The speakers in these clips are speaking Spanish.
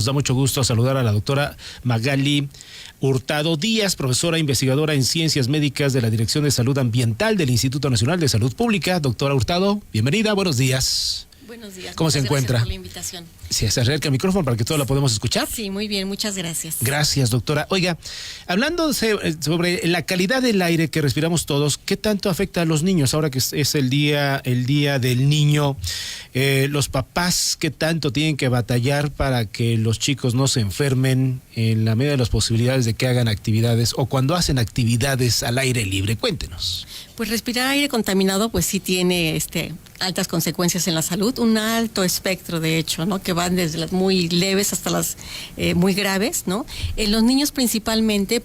Nos da mucho gusto saludar a la doctora Magali Hurtado Díaz, profesora investigadora en Ciencias Médicas de la Dirección de Salud Ambiental del Instituto Nacional de Salud Pública. Doctora Hurtado, bienvenida, buenos días. Buenos días. ¿Cómo se encuentra? Gracias por la invitación. Sí, se acerca el micrófono para que todos la podamos escuchar. Sí, muy bien, muchas gracias. Gracias, doctora. Oiga, hablando sobre la calidad del aire que respiramos todos, ¿qué tanto afecta a los niños? Ahora que es el día del niño, los papás, ¿qué tanto tienen que batallar para que los chicos no se enfermen en la medida de las posibilidades de que hagan actividades o cuando hacen actividades al aire libre? Cuéntenos. Pues respirar aire contaminado, pues sí tiene altas consecuencias en la salud, un alto espectro, de hecho, ¿no? Que van desde las muy leves hasta las muy graves, ¿no? En los niños principalmente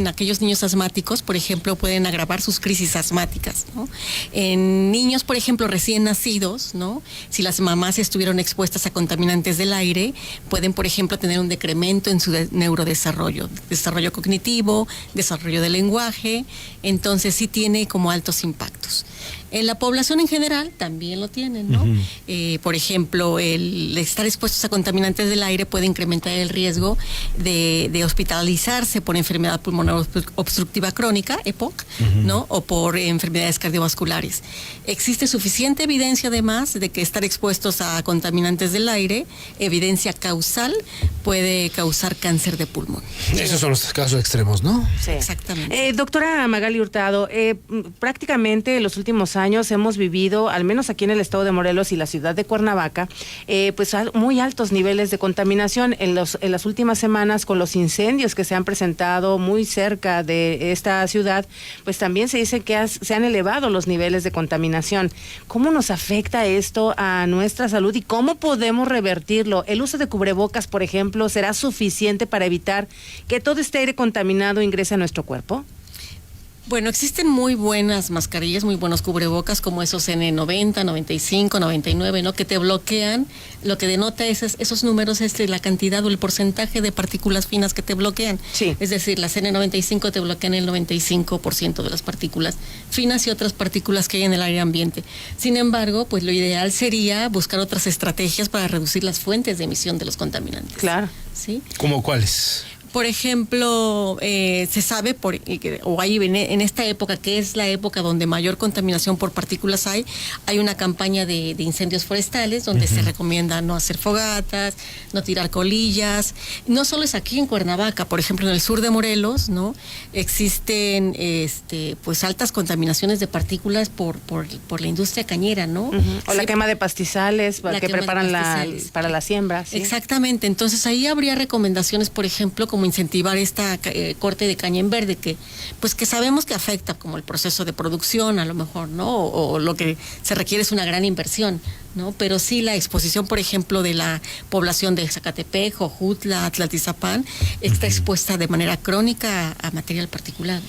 aquellos niños asmáticos, por ejemplo, pueden agravar sus crisis asmáticas, ¿no? En niños, por ejemplo, recién nacidos, ¿no? Si las mamás estuvieron expuestas a contaminantes del aire, pueden, por ejemplo, tener un decremento en su neurodesarrollo, desarrollo cognitivo, desarrollo del lenguaje, entonces sí tiene como altos impactos. En la población en general también lo tienen, ¿no? Por ejemplo, el estar expuestos a contaminantes del aire puede incrementar el riesgo de hospitalizarse por enfermedad pulmonar obstructiva crónica, EPOC, ¿no? O por enfermedades cardiovasculares. Existe suficiente evidencia, además, de que estar expuestos a contaminantes del aire, evidencia causal, puede causar cáncer de pulmón. Esos son los casos extremos, ¿no? Sí. Exactamente. Doctora Magali Hurtado, prácticamente en los últimos años hemos vivido, al menos aquí en el estado de Morelos y la ciudad de Cuernavaca, pues muy altos niveles de contaminación en las últimas semanas con los incendios que se han presentado muy cerca de esta ciudad, pues también se dice que se han elevado los niveles de contaminación. ¿Cómo nos afecta esto a nuestra salud y cómo podemos revertirlo? ¿El uso de cubrebocas, por ejemplo, será suficiente para evitar que todo este aire contaminado ingrese a nuestro cuerpo? Bueno, existen muy buenas mascarillas, muy buenos cubrebocas, como esos N90, 95, 99, ¿no? Que te bloquean. Lo que denota esos números es la cantidad o el porcentaje de partículas finas que te bloquean. Sí. Es decir, las N95 te bloquean el 95% de las partículas finas y otras partículas que hay en el aire ambiente. Sin embargo, pues lo ideal sería buscar otras estrategias para reducir las fuentes de emisión de los contaminantes. Claro. ¿Sí? ¿Cómo cuáles? Por ejemplo, se sabe, en esta época, que es la época donde mayor contaminación por partículas hay una campaña de incendios forestales donde se recomienda no hacer fogatas, no tirar colillas. No solo es aquí en Cuernavaca, por ejemplo, en el sur de Morelos, ¿no? Existen pues altas contaminaciones de partículas por la industria cañera, ¿no? O la quema de pastizales que preparan para la siembra. ¿sí? Exactamente. Entonces ahí habría recomendaciones, por ejemplo, como incentivar esta corte de caña en verde que sabemos que afecta como el proceso de producción a lo mejor, ¿no? O lo que se requiere es una gran inversión, ¿no? Pero sí la exposición, por ejemplo, de la población de Zacatepec, Jojutla, Atlatizapán, está expuesta de manera crónica a material particulado.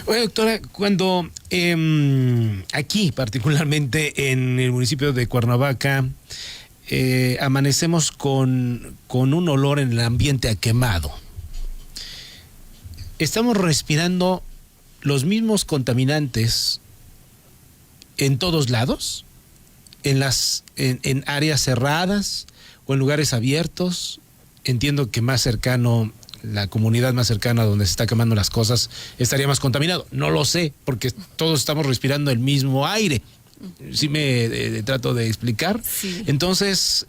Oye, doctora, cuando aquí, particularmente en el municipio de Cuernavaca, amanecemos con un olor en el ambiente a quemado, ¿estamos respirando los mismos contaminantes en todos lados? ¿En áreas cerradas o en lugares abiertos? Entiendo que más cercano, la comunidad más cercana donde se está quemando las cosas, estaría más contaminado. No lo sé, porque todos estamos respirando el mismo aire. ¿Sí me trato de explicar? Sí. Entonces,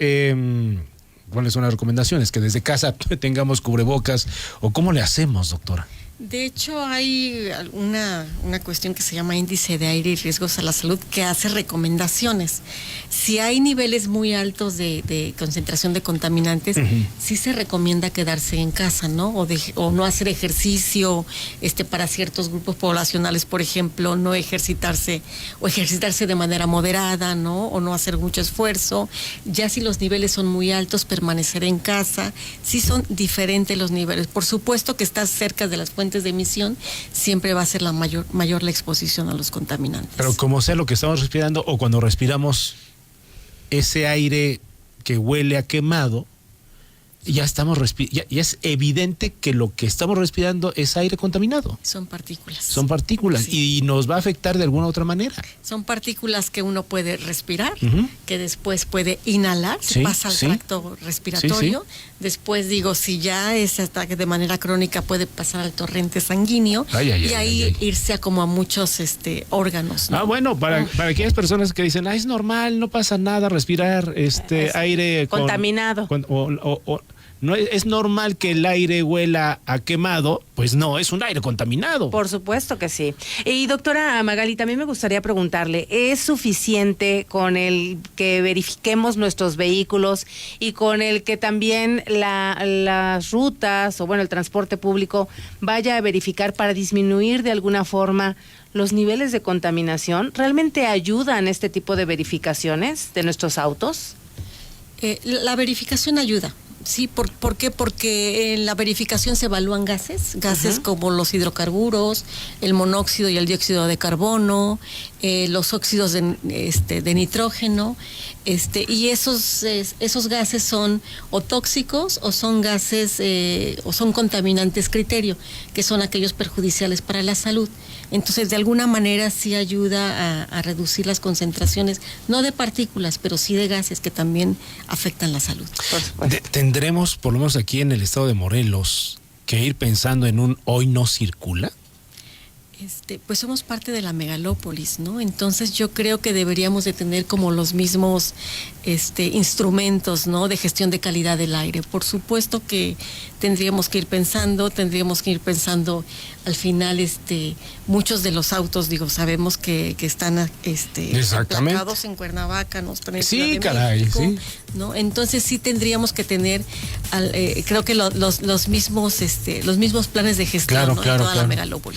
¿cuáles son las recomendaciones? ¿Que desde casa tengamos cubrebocas? ¿O cómo le hacemos, doctora? De hecho, hay una cuestión que se llama índice de aire y riesgos a la salud que hace recomendaciones. Si hay niveles muy altos de concentración de contaminantes, sí se recomienda quedarse en casa, ¿no? O no hacer ejercicio para ciertos grupos poblacionales, por ejemplo, no ejercitarse o ejercitarse de manera moderada, ¿no? O no hacer mucho esfuerzo. Ya si los niveles son muy altos, permanecer en casa. Sí son diferentes los niveles. Por supuesto que estás cerca de las fuentes de emisión, siempre va a ser la mayor la exposición a los contaminantes. Pero como sea lo que estamos respirando o cuando respiramos ese aire que huele a quemado, ya estamos ya es evidente que lo que estamos respirando es aire contaminado. Son partículas. Son partículas, Sí. y nos va a afectar de alguna u otra manera. Son partículas que uno puede respirar, Ujú. que después puede inhalar, se Sí, pasa al sí. tracto respiratorio. Sí, Después, si ya es ataque de manera crónica, puede pasar al torrente sanguíneo Ay, ay, y ay, ahí ay, ay. irse a como a muchos órganos, ¿no? Bueno, para aquellas personas que dicen, es normal, no pasa nada respirar aire Contaminado. No es normal que el aire huela a quemado, pues no, es un aire contaminado. Por supuesto que sí. Y doctora Magali, también me gustaría preguntarle, ¿es suficiente con el que verifiquemos nuestros vehículos y con el que también las rutas o el transporte público vaya a verificar para disminuir de alguna forma los niveles de contaminación? ¿Realmente ayudan este tipo de verificaciones de nuestros autos? La verificación ayuda. Sí, ¿por qué? Porque en la verificación se evalúan gases como los hidrocarburos, el monóxido y el dióxido de carbono, los óxidos de nitrógeno, y esos gases son o tóxicos o son gases o son contaminantes criterio, que son aquellos perjudiciales para la salud. Entonces, de alguna manera sí ayuda a reducir las concentraciones, no de partículas, pero sí de gases que también afectan la salud. Por supuesto. ¿Tendremos, por lo menos aquí en el estado de Morelos, que ir pensando en un hoy no circula? Pues somos parte de la megalópolis, ¿no? Entonces yo creo que deberíamos de tener como los mismos instrumentos, ¿no? De gestión de calidad del aire. Por supuesto que tendríamos que ir pensando al final, muchos de los autos, sabemos que están Exactamente. emplacados en Cuernavaca, ¿no? En Sí, Ciudad de caray, México, sí. ¿no? Entonces sí tendríamos que tener, creo que los mismos planes de gestión, Claro, ¿no? claro, de toda la claro. megalópolis.